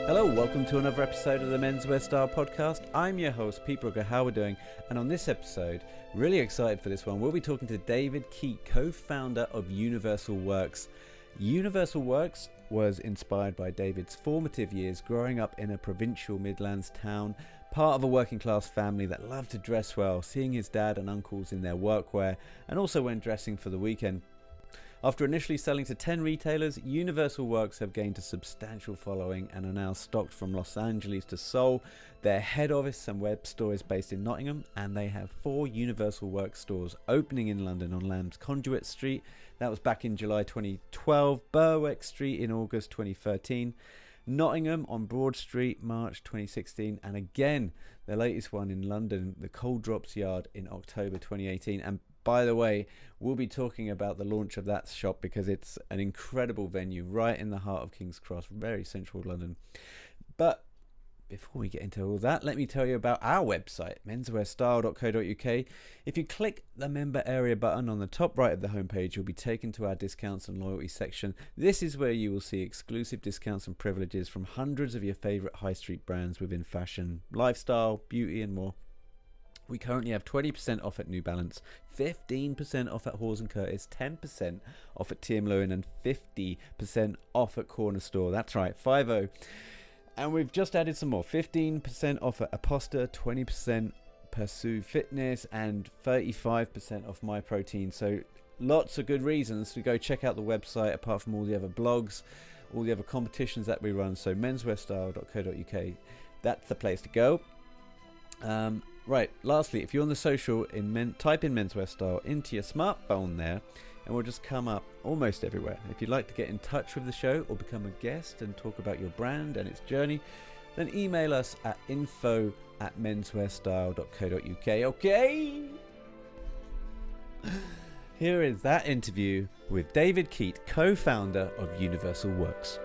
Hello, welcome to another episode of the MenswearStyle Podcast. I'm your host, Peter Brooker. How are we doing? And on this episode, really excited for this one, we'll be talking to David Keyte, co-founder of Universal Works. Universal Works was inspired by David's formative years growing up in a provincial Midlands town, part of a working class family that loved to dress well, seeing his dad and uncles in their workwear, and also when dressing for the weekend. After initially selling to 10 retailers, Universal Works have gained a substantial following and are now stocked from Los Angeles to Seoul. Their head office and web store is based in Nottingham, and they have 4 Universal Works stores opening in London on Lamb's Conduit Street. That was back in July 2012, Berwick Street in August 2013, Nottingham on Broad Street, March 2016, and again, the latest one in London, the Cold Drops Yard in October 2018. And by the way, we'll be talking about the launch of that shop because it's an incredible venue right in the heart of King's Cross, very central London. But before we get into all that, let me tell you about our website, menswearstyle.co.uk. If you click the member area button on the top right of the homepage, you'll be taken to our discounts and loyalty section. This is where you will see exclusive discounts and privileges from hundreds of your favourite high street brands within fashion, lifestyle, beauty and more. We currently have 20% off at New Balance, 15% off at Hawes & Curtis, 10% off at TM Lewin and 50% off at Corner Store. That's right, 50. And we've just added some more, 15% off at Aposta, 20% Pursue Fitness and 35% off My Protein. So lots of good reasons to go check out the website apart from all the other blogs, all the other competitions that we run. So menswearstyle.co.uk, that's the place to go. Right, lastly, if you're on the social, type in Menswear Style into your smartphone there, and we'll just come up almost everywhere. If you'd like to get in touch with the show or become a guest and talk about your brand and its journey, then email us at info@menswearstyle.co.uk. Okay? Here is that interview with David Keyte, co-founder of Universal Works.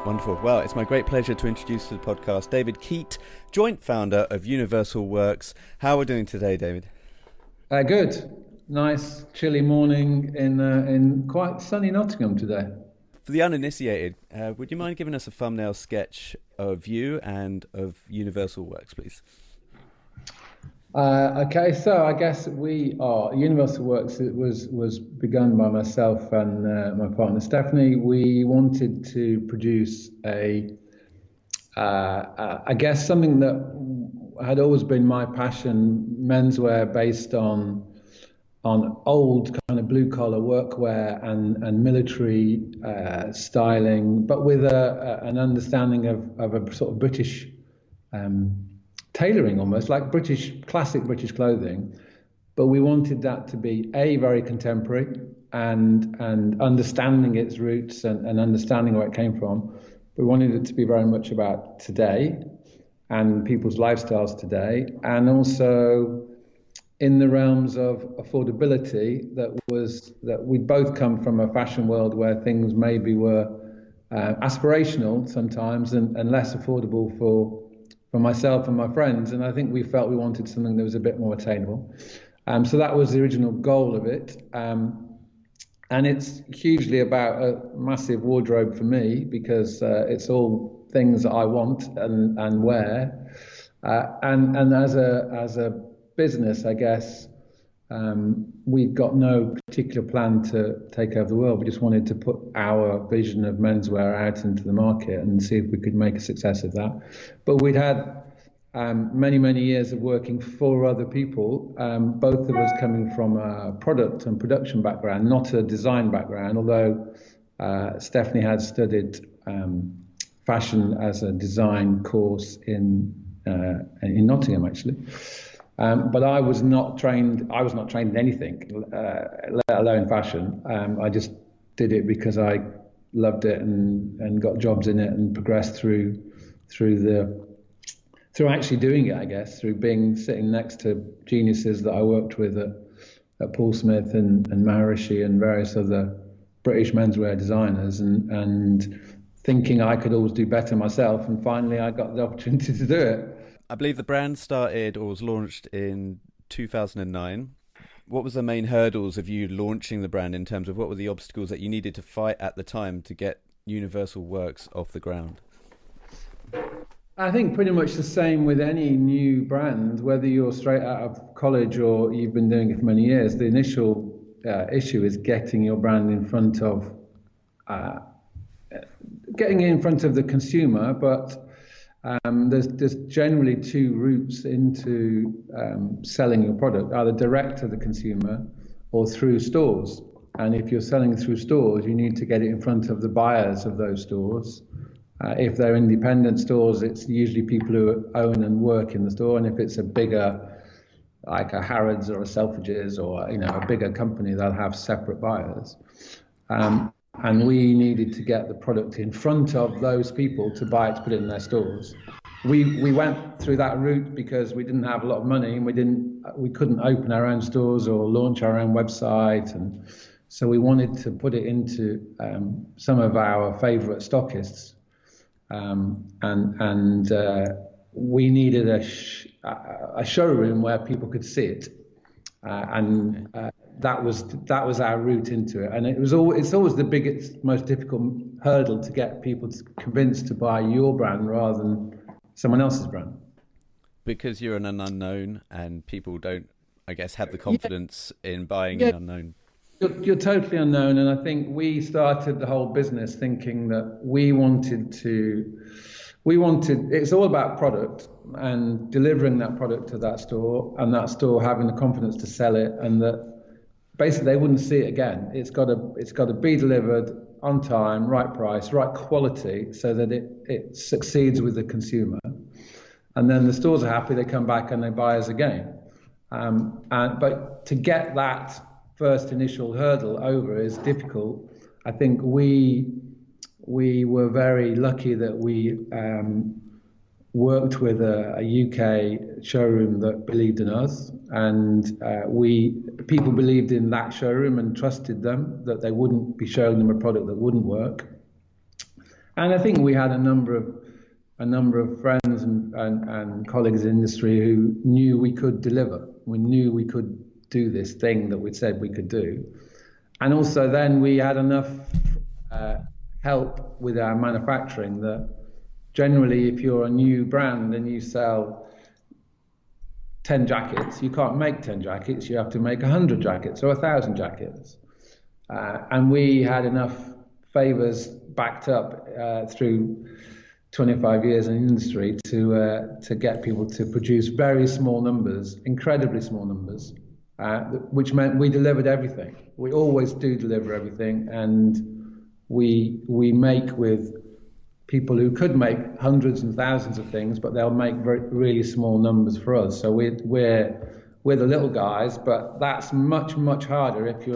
Wonderful. Well, it's my great pleasure to introduce to the podcast David Keyte, joint founder of Universal Works. How are we doing today, David? Good. Nice, chilly morning in quite sunny Nottingham today. For the uninitiated, would you mind giving us a thumbnail sketch of you and of Universal Works, please? Okay, so I guess we are Universal Works. It was begun by myself and my partner Stephanie. We wanted to produce I guess something that had always been my passion, menswear based on old kind of blue collar workwear and military styling, but with an understanding of a sort of British. Tailoring, almost like classic British clothing, but we wanted that to be very contemporary and understanding its roots and understanding where it came from. We wanted it to be very much about today and people's lifestyles today, and also in the realms of affordability. That we'd both come from a fashion world where things maybe were aspirational sometimes and less affordable for myself and my friends, and I think we felt we wanted something that was a bit more attainable. So that was the original goal of it. And it's hugely about a massive wardrobe for me because it's all things that I want and wear. And as a business, I guess, we've got no particular plan to take over the world. We just wanted to put our vision of menswear out into the market and see if we could make a success of that. But we'd had many years of working for other people, both of us coming from a product and production background, not a design background, although Stephanie had studied fashion as a design course in Nottingham, actually. But I was not trained in anything, let alone fashion. I just did it because I loved it and got jobs in it and progressed through actually doing it, I guess, through sitting next to geniuses that I worked with at Paul Smith and Maharishi and various other British menswear designers and thinking I could always do better myself. And finally I got the opportunity to do it. I believe the brand started or was launched in 2009. What was the main hurdles of you launching the brand in terms of what were the obstacles that you needed to fight at the time to get Universal Works off the ground? I think pretty much the same with any new brand, whether you're straight out of college or you've been doing it for many years. The initial issue is getting your brand in front of the consumer, but there's generally two routes into selling your product, either direct to the consumer or through stores. And if you're selling through stores, you need to get it in front of the buyers of those stores. If they're independent stores, it's usually people who own and work in the store. And if it's a bigger, like a Harrods or a Selfridges or a bigger company, they'll have separate buyers. And we needed to get the product in front of those people to buy it, to put it in their stores. We went through that route because we didn't have a lot of money and we couldn't open our own stores or launch our own website, and so we wanted to put it into some of our favourite stockists. And we needed a showroom where people could see it, that was our route into it. And it's always the biggest, most difficult hurdle to get people convinced to buy your brand rather than someone else's brand, because you're an unknown, and people don't, I guess, have the confidence in buying an unknown. You're totally unknown, and I think we started the whole business thinking that we wanted, it's all about product and delivering that product to that store, and that store having the confidence to sell it, and that basically they wouldn't see it again. It's got to be delivered on time, right price, right quality, so that it succeeds with the consumer. And then the stores are happy, they come back and they buy us again. But to get that first initial hurdle over is difficult. I think we were very lucky that we worked with a UK showroom that believed in us, and people believed in that showroom and trusted them, that they wouldn't be showing them a product that wouldn't work. And I think we had a number of friends and colleagues in the industry who knew we could deliver. We knew we could do this thing that we'd said we could do. And also then we had enough help with our manufacturing that generally if you're a new brand and you sell 10 jackets, you can't make 10 jackets, you have to make 100 jackets or 1,000 jackets. And we had enough favours backed up through 25 years in the industry to get people to produce very small numbers, incredibly small numbers, which meant we delivered everything. We always do deliver everything, and we make with people who could make hundreds and thousands of things, but they'll make really small numbers for us. So we're the little guys, but that's much, much harder if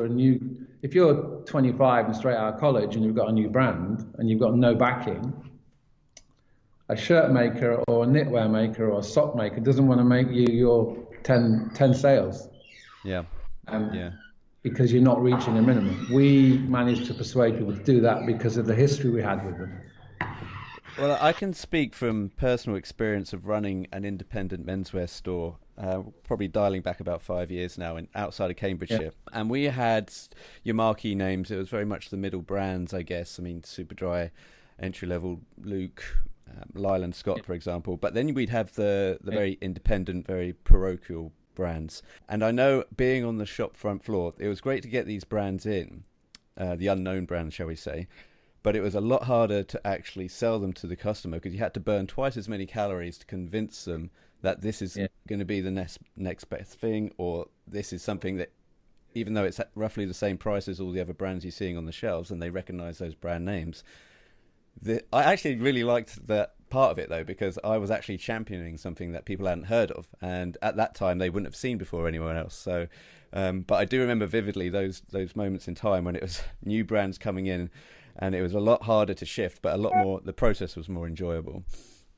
you're 25 and straight out of college and you've got a new brand and you've got no backing. A shirt maker or a knitwear maker or a sock maker doesn't want to make you your 10 sales. Yeah. Because you're not reaching a minimum. We managed to persuade people to do that because of the history we had with them. Well, I can speak from personal experience of running an independent menswear store, probably dialing back about 5 years now, outside of Cambridgeshire. Yeah. And we had your marquee names. It was very much the middle brands, I guess. I mean, Superdry, Entry Level, Luke, Lyland Scott, for example. But then we'd have the very independent, very parochial brands. And I know, being on the shop front floor, it was great to get these brands in, the unknown brands, shall we say. But it was a lot harder to actually sell them to the customer, because you had to burn twice as many calories to convince them that this is going to be the next best thing, or this is something that, even though it's at roughly the same price as all the other brands you're seeing on the shelves, and they recognize those brand names. I actually really liked that part of it, though, because I was actually championing something that people hadn't heard of, and at that time they wouldn't have seen before anyone else. So, but I do remember vividly those moments in time when it was new brands coming in, and it was a lot harder to shift, but a lot more. The process was more enjoyable.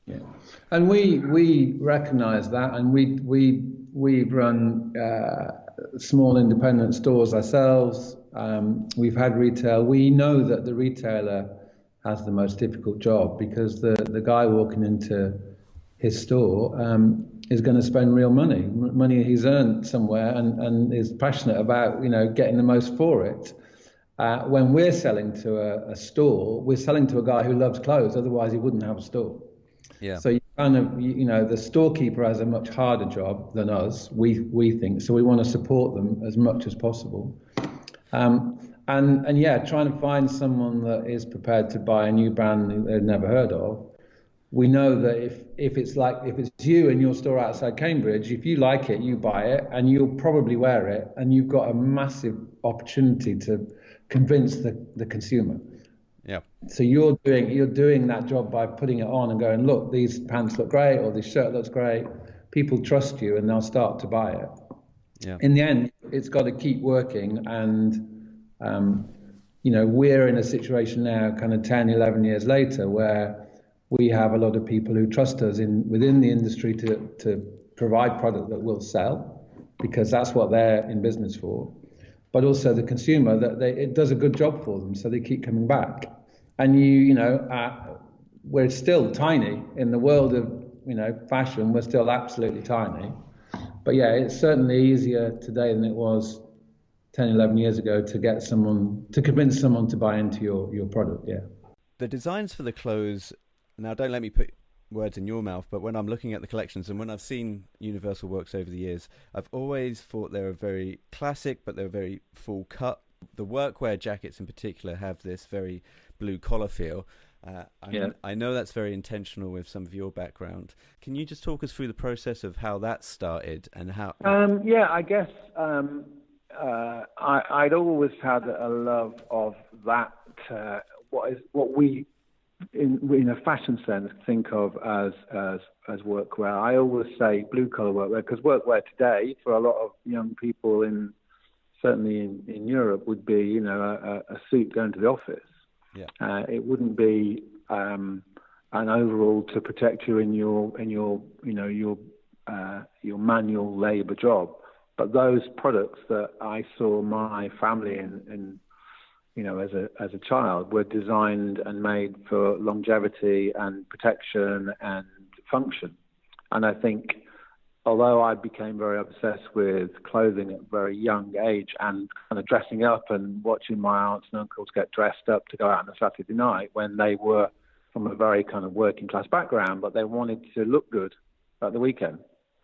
Yeah, and we recognise that, and we've run small independent stores ourselves. We've had retail. We know that the retailer has the most difficult job, because the guy walking into his store is going to spend real money he's earned somewhere, and is passionate about getting the most for it. When we're selling to a store, we're selling to a guy who loves clothes. Otherwise, he wouldn't have a store. Yeah. So the storekeeper has a much harder job than us, we think. So we want to support them as much as possible. And yeah, trying to find someone that is prepared to buy a new brand they've never heard of. We know that if it's you in your store outside Cambridge, if you like it, you buy it, and you'll probably wear it, and you've got a massive opportunity to convince the consumer. Yeah. So you're doing that job by putting it on and going, look, these pants look great, or this shirt looks great. People trust you, and they'll start to buy it. Yeah. In the end, it's got to keep working, and we're in a situation now, kind of 10, 11 years later, where we have a lot of people who trust us within the industry to provide product that will sell, because that's what they're in business for. But also the consumer, that it does a good job for them, so they keep coming back. And we're still tiny in the world of fashion. We're still absolutely tiny. But yeah, it's certainly easier today than it was 10, 11 years ago to convince someone to buy into your product. Yeah. The designs for the clothes. Now, don't let me put words in your mouth, but when I'm looking at the collections and when I've seen Universal works over the years, I've always thought they were very classic, but they're very full cut. The workwear jackets in particular have this very blue collar feel. I know that's very intentional with some of your background. Can you just talk us through the process of how that started and how? I guess I'd always had a love of that. What we in a fashion sense think of as workwear. I always say blue collar workwear, because workwear today for a lot of young people certainly in Europe would be a suit going to the office. Yeah. It wouldn't be an overall to protect you in your manual labour job. But those products that I saw my family in as a child were designed and made for longevity and protection and function. And I think, although I became very obsessed with clothing at a very young age and kind of dressing up and watching my aunts and uncles get dressed up to go out on a Saturday night when they were from a very kind of working class background, but they wanted to look good at the weekend.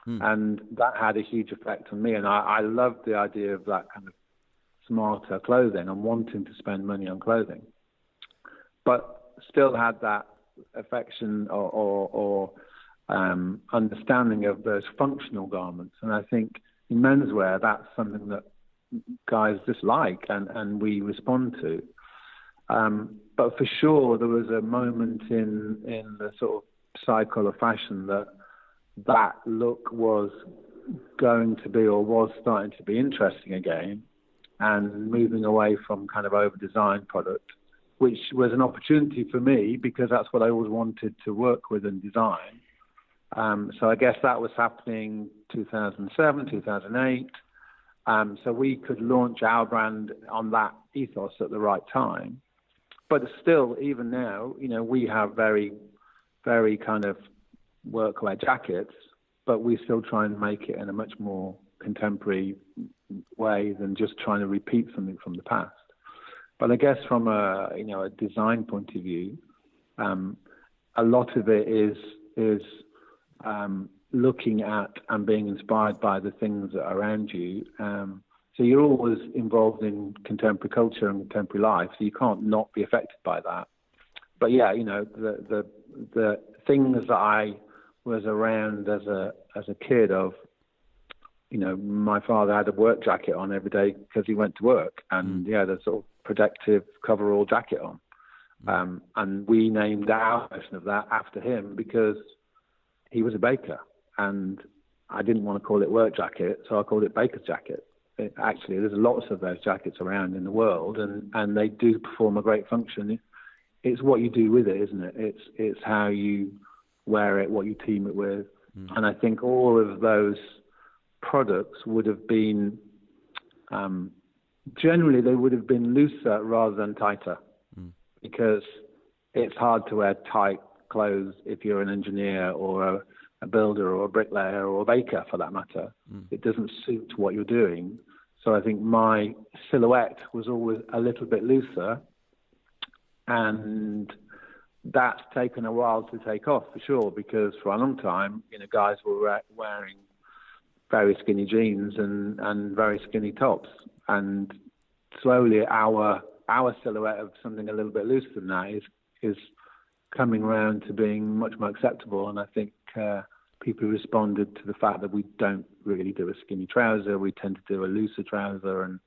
And that had a huge effect on me. And I loved the idea of that kind of smarter clothing and wanting to spend money on clothing, but still had that affection or understanding of those functional garments. And I think in menswear, that's something that guys just like and we respond to. But for sure, there was a moment in the sort of cycle of fashion that look was going to be or was starting to be interesting again, and moving away from kind of over-designed product, which was an opportunity for me because that's what I always wanted to work with and design. So I guess that was happening 2007, 2008. So we could launch our brand on that ethos at the right time. But still, even now, we have very, very kind of workwear jackets, but we still try and make it in a much more contemporary way than just trying to repeat something from the past. But I guess from a design point of view, a lot of it is looking at and being inspired by the things that are around you. So you're always involved in contemporary culture and contemporary life, so you can't not be affected by that. But yeah, the things that I was around as a kid of, my father had a work jacket on every day because he went to work, and he had a sort of protective coverall jacket on. And we named our version of that after him because he was a baker, and I didn't want to call it work jacket, so I called it baker's jacket. Actually, there's lots of those jackets around in the world, and they do perform a great function. It's what you do with it, isn't it? It's how you wear it, what you team it with. And I think all of those products would have been, generally they would have been looser rather than tighter, because it's hard to wear tight clothes if you're an engineer or a builder or a bricklayer or a baker for that matter. It doesn't suit what you're doing. So I think my silhouette was always a little bit looser, and that's taken a while to take off for sure, because for a long time, guys were wearing very skinny jeans and very skinny tops, and slowly our silhouette of something a little bit looser than that is coming around to being much more acceptable. And I think people responded to the fact that we don't really do a skinny trouser. We tend to do a looser trouser, and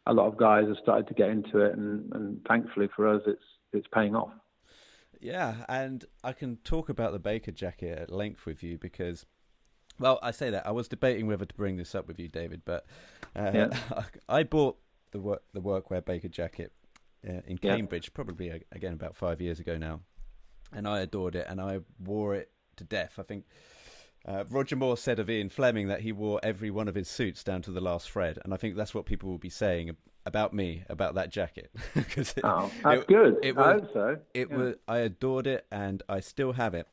a lot of guys have started to get into it, and thankfully for us, it's paying off. Yeah, and I can talk about the Baker jacket at length with you because, well, I say that I was debating whether to bring this up with you, David, but I bought the workwear Baker jacket in Cambridge, probably again about 5 years ago now, and I adored it, and I wore it to death. I think Roger Moore said of Ian Fleming that he wore every one of his suits down to the last thread, and I think that's what people will be saying about me, about that jacket. That's good. I hope so. I adored it, and I still have it.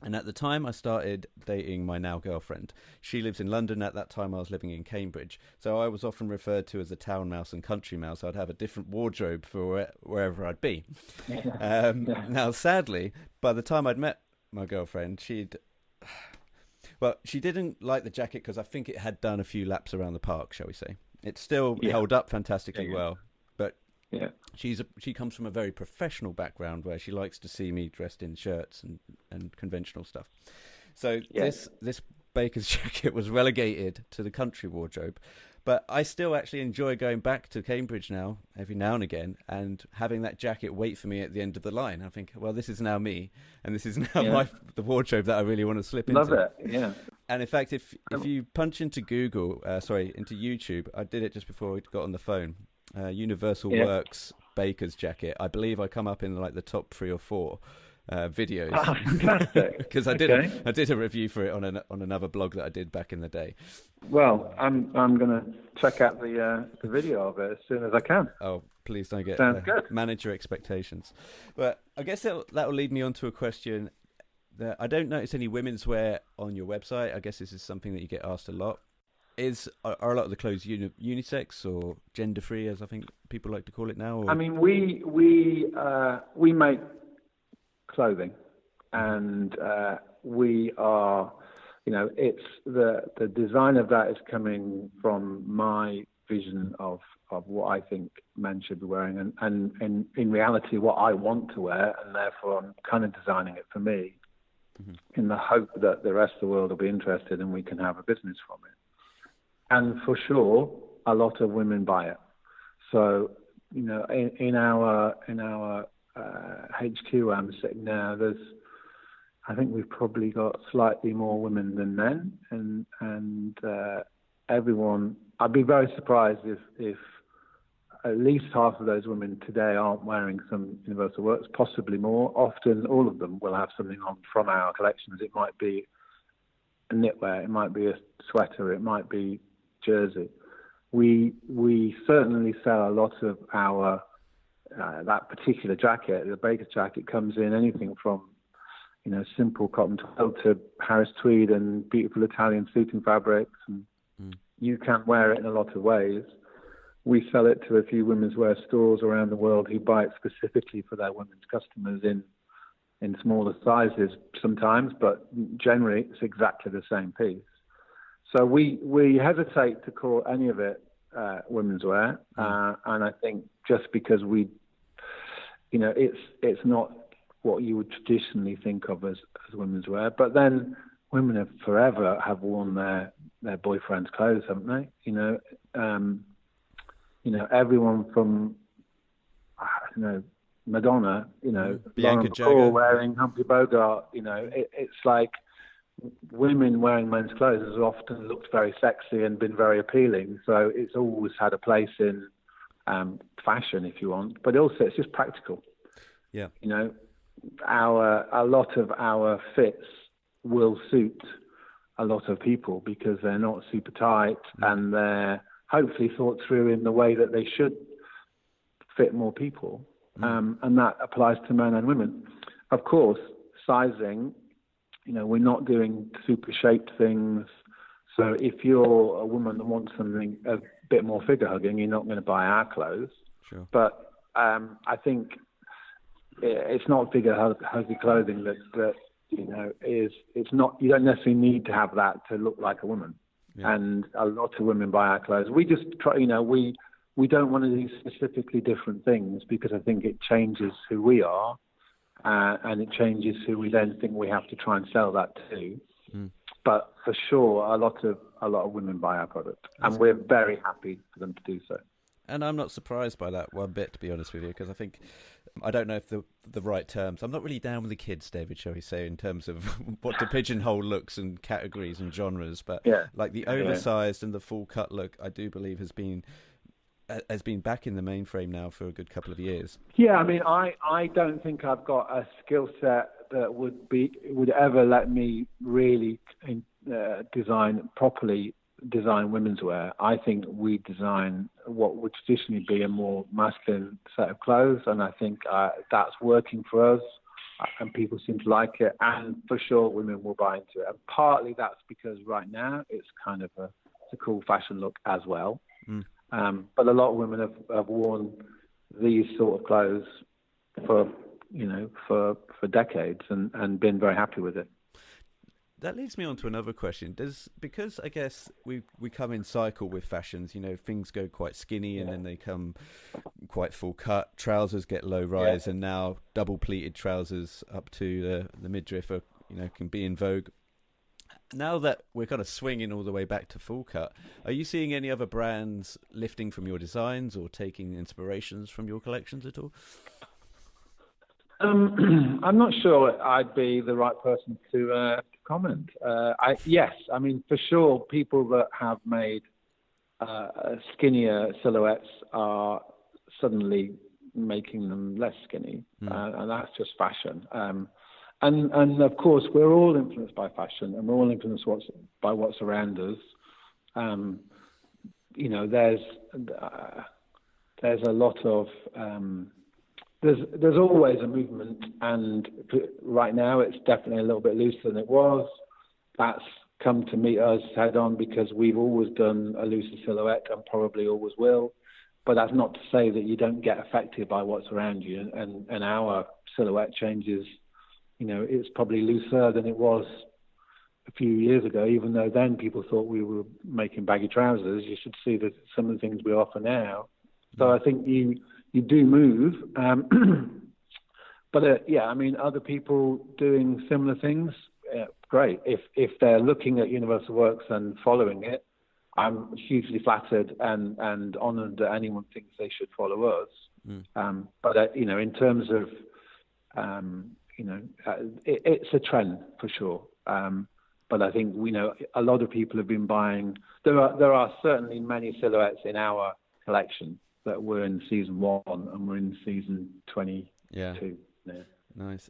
And at the time I started dating my now girlfriend, she lives in London. At that time I was living in Cambridge, so I was often referred to as a town mouse and country mouse. I'd have a different wardrobe for wherever I'd be. Now, sadly, by the time I'd met my girlfriend, she didn't like the jacket because I think it had done a few laps around the park, shall we say. It still held up fantastically well, but she comes from a very professional background where she likes to see me dressed in shirts and conventional stuff. So this Baker's jacket was relegated to the country wardrobe, but I still actually enjoy going back to Cambridge now, every now and again, and having that jacket wait for me at the end of the line. I think, well, this is now me, and this is now the wardrobe that I really want to slip into. Love it, yeah. And in fact, if you punch into into YouTube, I did it just before we got on the phone, Universal Works Baker's jacket, I believe I come up in like the top 3 or 4 videos. Fantastic. Because I did a review for it on another blog that I did back in the day. Well, I'm going to check out the video of it as soon as I can. Oh, please don't manage your expectations. But I guess that will lead me on to a question that I don't notice any women's wear on your website. I guess this is something that you get asked a lot. Are a lot of the clothes unisex or gender free, as I think people like to call it now? Or? I mean, we make clothing, and we are, it's the design of that is coming from my vision of what I think men should be wearing, and in reality what I want to wear, and therefore I'm kind of designing it for me, in the hope that the rest of the world will be interested and we can have a business from it. And for sure, a lot of women buy it. So, in our HQ where I'm sitting now, I think we've probably got slightly more women than men, and everyone. I'd be very surprised if at least half of those women today aren't wearing some Universal Works, possibly more. Often, all of them will have something on from our collections. It might be a knitwear, it might be a sweater, it might be jersey. We certainly sell a lot of our that particular jacket. The Baker jacket comes in anything from simple cotton twill to Harris tweed and beautiful Italian suiting fabrics, and you can wear it in a lot of ways. We sell it to a few women's wear stores around the world who buy it specifically for their women's customers in smaller sizes sometimes, but generally it's exactly the same piece. So we hesitate to call any of it women's wear, and I think just because it's not what you would traditionally think of as women's wear, but then women have forever worn their boyfriend's clothes, haven't they? Everyone from Madonna, Bianca Lauren Jagger Bacall wearing Humphrey Bogart, it's like women wearing men's clothes has often looked very sexy and been very appealing. So it's always had a place in fashion, if you want, but also it's just practical. Yeah. A lot of our fits will suit a lot of people because they're not super tight and they're hopefully thought through in the way that they should fit more people. And that applies to men and women. Of course, sizing, we're not doing super shaped things, So if you're a woman that wants something a bit more figure hugging, you're not going to buy our clothes. Sure. But I think it's not figure huggy clothing that it's not. You don't necessarily need to have that to look like a woman. Yeah. And a lot of women buy our clothes. We just try. We don't want to do specifically different things because I think it changes who we are, and it changes who we then think we have to try and sell that to. Mm. But for sure, a lot of women buy our product, and we're very happy for them to do so. And I'm not surprised by that one bit, to be honest with you, because I don't know if the right terms. I'm not really down with the kids, David, shall we say, in terms of what to pigeonhole looks and categories and genres. But like the oversized and the full cut look, I do believe has been back in the mainframe now for a good couple of years. Yeah, I mean, I don't think I've got a skill set that would ever let me really properly design women's wear. I think we design what would traditionally be a more masculine set of clothes, and I think that's working for us, and people seem to like it, and for sure women will buy into it. And partly that's because right now it's kind of it's a cool fashion look as well. But a lot of women have worn these sort of clothes for decades and been very happy with it. That leads me on to another question. Because I guess we come in cycle with fashions, things go quite skinny and then they come quite full cut. Trousers get low rise, and now double pleated trousers up to the midriff can be in vogue. Now that we're kind of swinging all the way back to full cut, are you seeing any other brands lifting from your designs or taking inspirations from your collections at all? I'm not sure I'd be the right person to comment. Yes, I mean, for sure, people that have made skinnier silhouettes are suddenly making them less skinny, and that's just fashion. And of course, we're all influenced by fashion, and we're all influenced by what's around us. There's a lot of there's always a movement, and right now it's definitely a little bit looser than it was. That's come to meet us head on because we've always done a looser silhouette and probably always will. But that's not to say that you don't get affected by what's around you, and our silhouette changes. It's probably looser than it was a few years ago, even though then people thought we were making baggy trousers. You should see that some of the things we offer now. So I think you do move. But I mean, other people doing similar things, great. If they're looking at Universal Works and following it, I'm hugely flattered and honoured that anyone thinks they should follow us. But in terms of it's a trend for sure. But I think a lot of people have been buying. There are certainly many silhouettes in our collection that were in season 1 and we're in season 22. Yeah. Nice.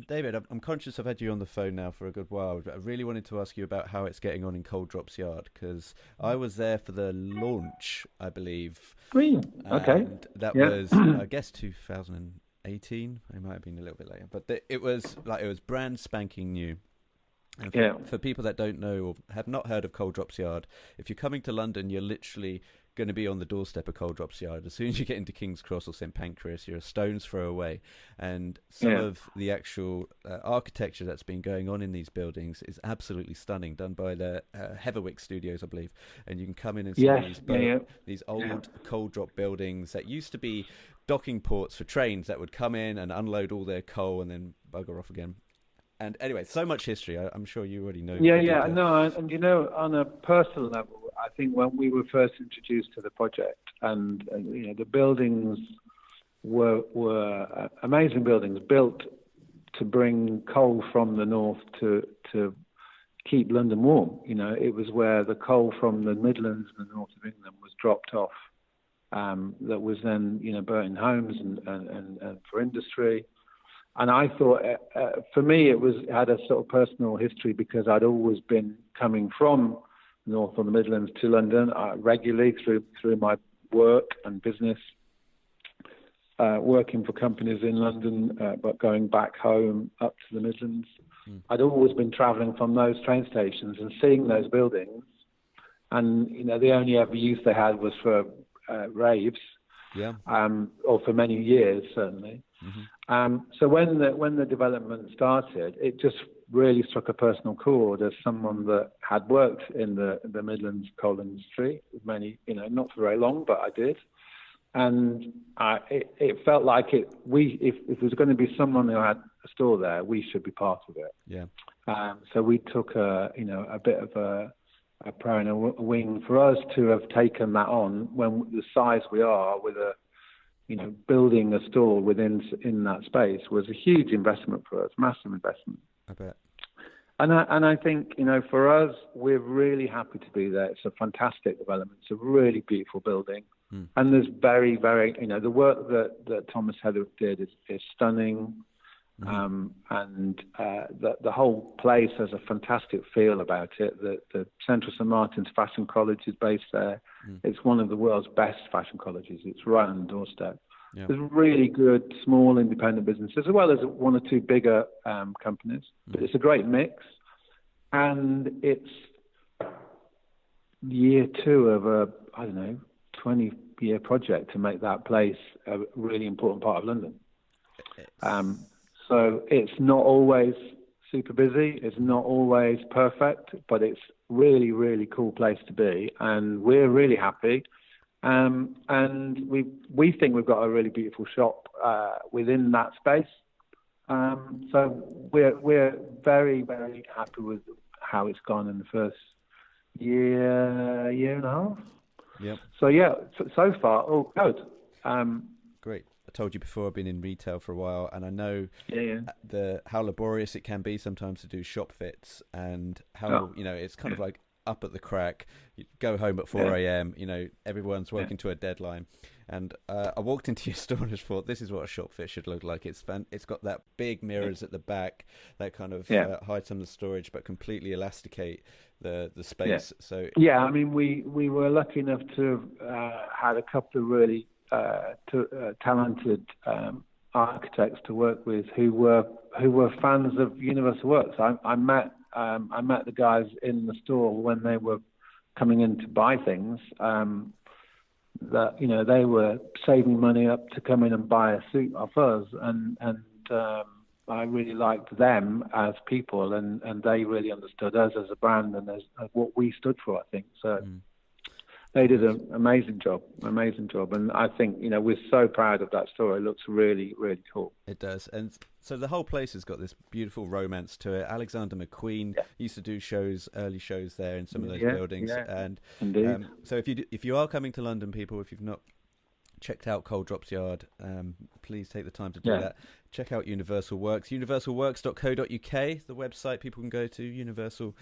David, I'm conscious I've had you on the phone now for a good while. I really wanted to ask you about how it's getting on in Cold Drops Yard, because I was there for the launch, I believe. Really? Okay. That was, I guess, 2018. It might have been a little bit later, but it was brand spanking new. And for people that don't know or have not heard of Cold Drops Yard, if you're coming to London, you're literally going to be on the doorstep of Cold Drops Yard. As soon as you get into King's Cross or St Pancras, you're a stone's throw away. And some of the actual architecture that's been going on in these buildings is absolutely stunning, done by the Heatherwick Studios, I believe. And you can come in and see these old coal drop buildings that used to be docking ports for trains that would come in and unload all their coal and then bugger off again. And anyway, so much history. I'm sure you already know. No, and on a personal level, I think when we were first introduced to the project, and the buildings were amazing buildings built to bring coal from the north to keep London warm. It was where the coal from the Midlands and the north of England was dropped off. That was then burnt in homes and for industry. And I thought, for me, it had a sort of personal history because I'd always been coming from North or the Midlands to London regularly through my work and business. working for companies in London, but going back home up to the Midlands. I'd always been travelling from those train stations and seeing those buildings. And, the only ever use they had was for raves, or for many years, certainly. So when the development started, it just really struck a personal chord as someone that had worked in the Midlands coal industry, many, not for very long, but I did. And it felt like if there's going to be someone who had a store there, we should be part of it. Yeah. So we took a bit of a pro and a wing for us to have taken that on when the size we are with building a store in that space was a huge investment for us, massive investment. I bet. And I think, for us, we're really happy to be there. It's a fantastic development. It's a really beautiful building. And there's very, very, the work that Thomas Heatherwick did is stunning. And the whole place has a fantastic feel about it. The Central St Martin's Fashion College is based there. It's one of the world's best fashion colleges. It's right on the doorstep. Yeah. There's really good small independent businesses as well as one or two bigger companies. But it's a great mix. And it's year 2 of a 20-year project to make that place a really important part of London. So it's not always super busy. It's not always perfect, but it's really, really cool place to be. And we're really happy. And we think we've got a really beautiful shop within that space. So we're very, very happy with how it's gone in the first year and a half. Yep. So so far, all good. Great. I told you before, I've been in retail for a while, and I know how laborious it can be sometimes to do shop fits, and how it's kind of like up at the crack. You go home at 4 a.m. Everyone's working to a deadline, and I walked into your store and just thought, this is what a shop fit should look like. It's got that big mirrors at the back that kind of hide some of the storage, but completely elasticate the space. So I mean, we were lucky enough to have had a couple of really talented architects to work with who were fans of Universal Works. I met the guys in the store when they were coming in to buy things. That they were saving money up to come in and buy a suit off us, and I really liked them as people, and they really understood us as a brand and as what we stood for, I think. So they did an amazing job. And I think, we're so proud of that store. It looks really, really cool. It does. And so the whole place has got this beautiful romance to it. Alexander McQueen used to do early shows there in some of those buildings. Yeah, and indeed. So if you are coming to London, people, if you've not checked out Coal Drops Yard, please take the time to do that. Check out Universal Works, universalworks.co.uk, the website people can go to. Universal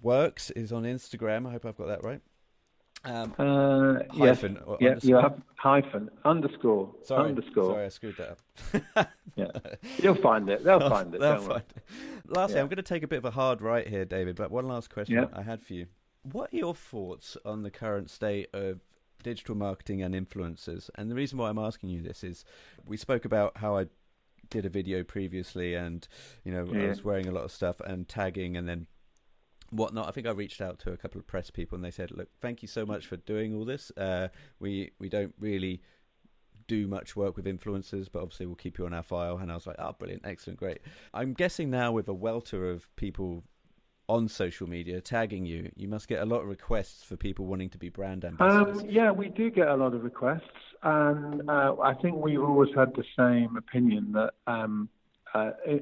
Works is on Instagram. I hope I've got that right. Hyphen. Yes. You have hyphen underscore. Sorry, I screwed that up. You'll find it. They'll find it. Lastly, I'm going to take a bit of a hard right here, David, but one last question I had for you. What are your thoughts on the current state of digital marketing and influencers? And the reason why I'm asking you this is we spoke about how I did a video previously, and I was wearing a lot of stuff and tagging and then whatnot. I think I reached out to a couple of press people and they said, look, thank you so much for doing all this. We don't really do much work with influencers, but obviously we'll keep you on our file. And I was like, oh, brilliant, excellent, great. I'm guessing now with a welter of people on social media tagging you, you must get a lot of requests for people wanting to be brand ambassadors. We do get a lot of requests, and I think we've always had the same opinion that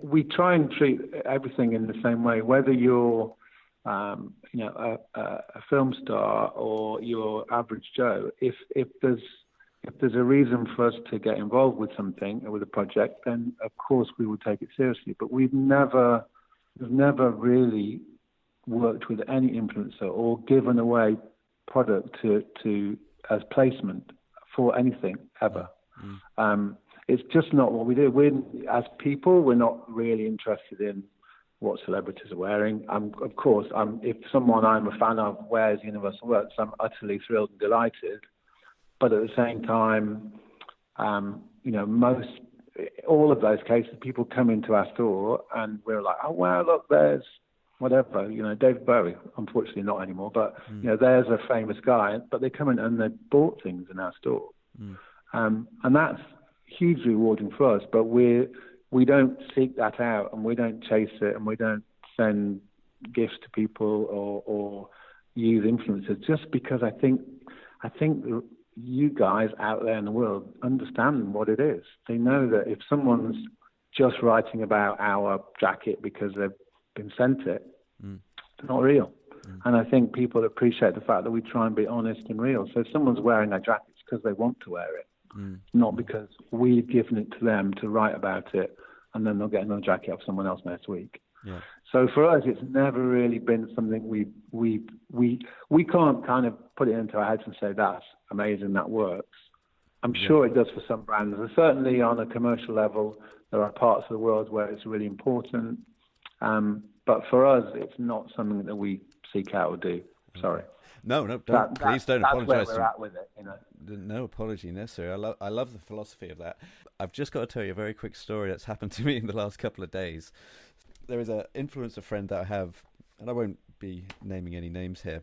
we try and treat everything in the same way, whether you're a film star or your average Joe. If there's a reason for us to get involved with something, with a project, then of course we will take it seriously. But we've never really worked with any influencer or given away product to as placement for anything ever. It's just not what we do. As people, we're not really interested in what celebrities are wearing. Of course, if someone I'm a fan of wears Universal Works, I'm utterly thrilled and delighted. But at the same time, all of those cases, people come into our store and we're like, oh wow, look, there's whatever, David Bowie, unfortunately not anymore, but there's a famous guy, but they come in and they bought things in our store. And that's hugely rewarding for us, but we don't seek that out, and we don't chase it, and we don't send gifts to people or use influencers, just because I think you guys out there in the world understand what it is. They know that if someone's just writing about our jacket because they've been sent it, it's not real. And I think people appreciate the fact that we try and be honest and real. So if someone's wearing our jacket, it's because they want to wear it, not because we've given it to them to write about it, and then they'll get another jacket off someone else next week. Yeah. So for us, it's never really been something we can't kind of put it into our heads and say that's amazing, that works. I'm sure it does for some brands, and certainly on a commercial level, there are parts of the world where it's really important. But for us, it's not something that we seek out or do. Sorry. No, please don't apologise. That's where we're at with it, No apology necessary. I love the philosophy of that. I've just got to tell you a very quick story that's happened to me in the last couple of days. There is an influencer friend that I have, and I won't be naming any names here.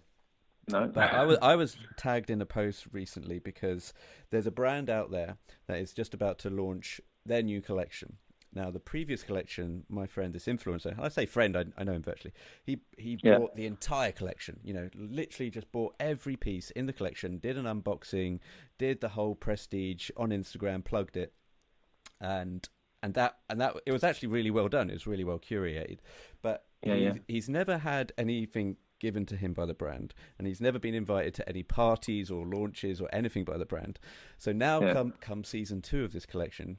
No. But I was tagged in a post recently because there's a brand out there that is just about to launch their new collection. Now, the previous collection, my friend, this influencer, and I say friend, I know him virtually, he bought the entire collection, literally just bought every piece in the collection, did an unboxing, did the whole prestige on Instagram, plugged it, and that it was actually really well done. It was really well curated. But he's never had anything given to him by the brand, and he's never been invited to any parties or launches or anything by the brand. So now come season 2 of this collection,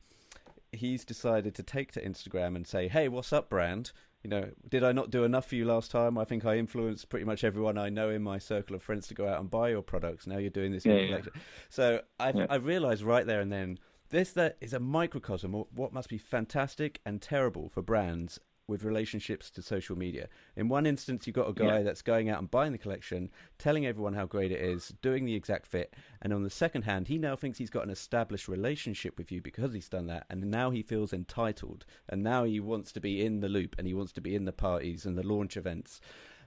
he's decided to take to Instagram and say, hey, what's up, brand? Did I not do enough for you last time? I think I influenced pretty much everyone I know in my circle of friends to go out and buy your products. Now you're doing this new collection. So I realized right there and then, that is a microcosm of what must be fantastic and terrible for brands with relationships to social media. In one instance, you've got a guy that's going out and buying the collection, telling everyone how great it is, doing the exact fit. And on the second hand, he now thinks he's got an established relationship with you because he's done that. And now he feels entitled. And now he wants to be in the loop, and he wants to be in the parties and the launch events.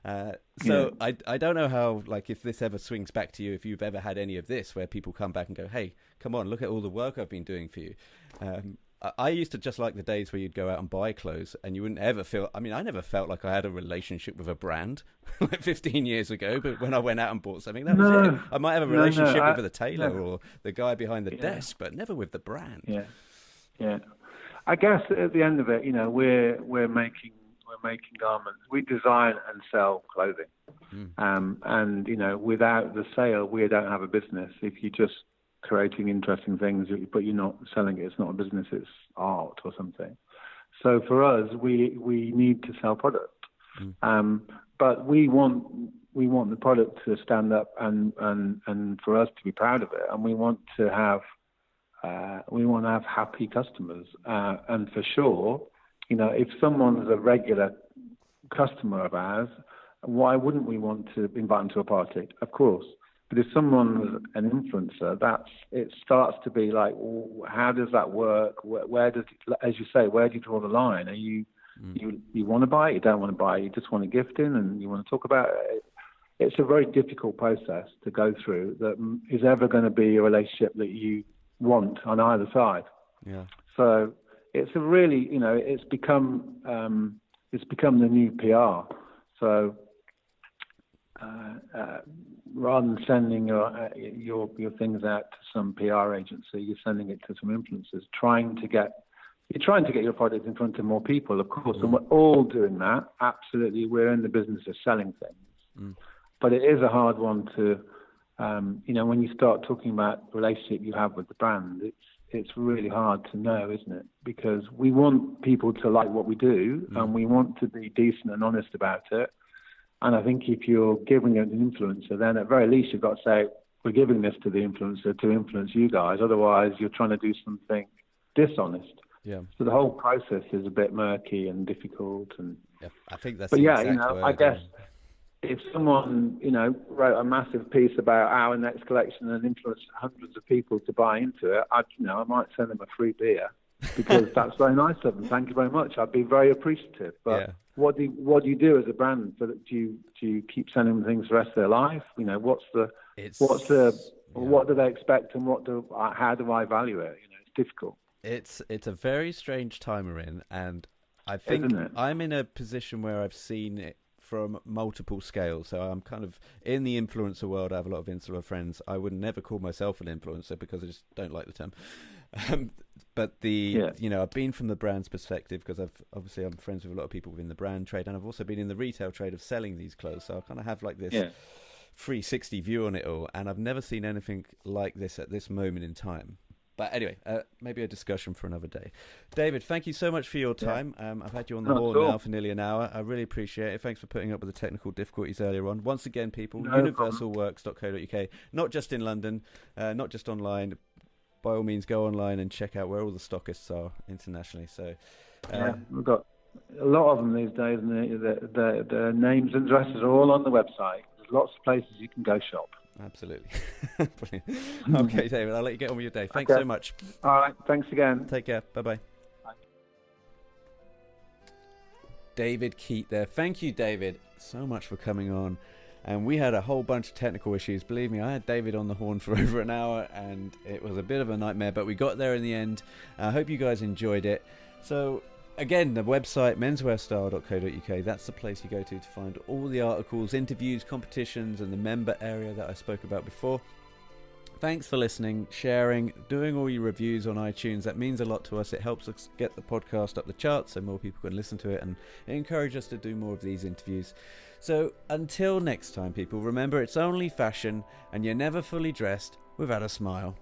I don't know how, if this ever swings back to you, if you've ever had any of this where people come back and go, hey, come on, look at all the work I've been doing for you. I used to just like the days where you'd go out and buy clothes and you wouldn't ever feel, I never felt like I had a relationship with a brand like 15 years ago, but when I went out and bought something, that was it. I might have a relationship with the tailor or the guy behind the desk, but never with the brand. Yeah. I guess at the end of it, we're making garments. We design and sell clothing. And, without the sale, we don't have a business. If you just creating interesting things, but you're not selling it, it's not a business, it's art or something. So for us, we need to sell product. But we want the product to stand up and for us to be proud of it. And we want to have happy customers. And for sure, if someone's a regular customer of ours, why wouldn't we want to invite them to a party? Of course. But if someone's an influencer, it starts to be like, well, how does that work? Where does, as you say, where do you draw the line? Are you want to buy it? You don't want to buy it? You just want to gift in and you want to talk about it? It's a very difficult process to go through that is ever going to be a relationship that you want on either side. Yeah. So it's a really, it's become the new PR. So rather than sending your things out to some PR agency, you're sending it to some influencers, trying to get your product in front of more people, of course, and we're all doing that. Absolutely, we're in the business of selling things, but it is a hard one to, when you start talking about the relationship you have with the brand, it's really hard to know, isn't it? Because we want people to like what we do, and we want to be decent and honest about it. And I think if you're giving it an influencer, then at very least you've got to say, we're giving this to the influencer to influence you guys. Otherwise, you're trying to do something dishonest. Yeah. So the whole process is a bit murky and difficult. And I think that's. But word, I guess if someone, wrote a massive piece about our next collection and influenced hundreds of people to buy into it, I might send them a free beer because that's very nice of them. Thank you very much. I'd be very appreciative. But what do you do as a brand? Do you keep sending them things the rest of their life? What do they expect, and how do I value it? It's difficult. It's a very strange time we're in, and I think I'm in a position where I've seen it from multiple scales. So I'm kind of in the influencer world. I have a lot of influencer friends. I would never call myself an influencer because I just don't like the term. But I've been from the brand's perspective because I'm friends with a lot of people within the brand trade, and I've also been in the retail trade of selling these clothes. So I kind of have like this 360 view on it all, and I've never seen anything like this at this moment in time. But anyway, maybe a discussion for another day. David, thank you so much for your time. I've had you on the horn now for nearly an hour. I really appreciate it. Thanks for putting up with the technical difficulties earlier on. Once again, people, universalworks.co.uk, not just in London, not just online. By all means, go online and check out where all the stockists are internationally. So, we've got a lot of them these days, and the names and addresses are all on the website. There's lots of places you can go shop. Absolutely. Brilliant. Okay, David, I'll let you get on with your day. Thanks so much. All right, thanks again. Take care. Bye-bye. Bye. David Keyte there. Thank you, David, so much for coming on. And we had a whole bunch of technical issues. Believe me, I had David on the horn for over an hour, and it was a bit of a nightmare, but we got there in the end. I hope you guys enjoyed it. So, again, the website, menswearstyle.co.uk, that's the place you go to find all the articles, interviews, competitions, and the member area that I spoke about before. Thanks for listening, sharing, doing all your reviews on iTunes. That means a lot to us. It helps us get the podcast up the charts so more people can listen to it, and it encourages us to do more of these interviews. So until next time, people, remember it's only fashion, and you're never fully dressed without a smile.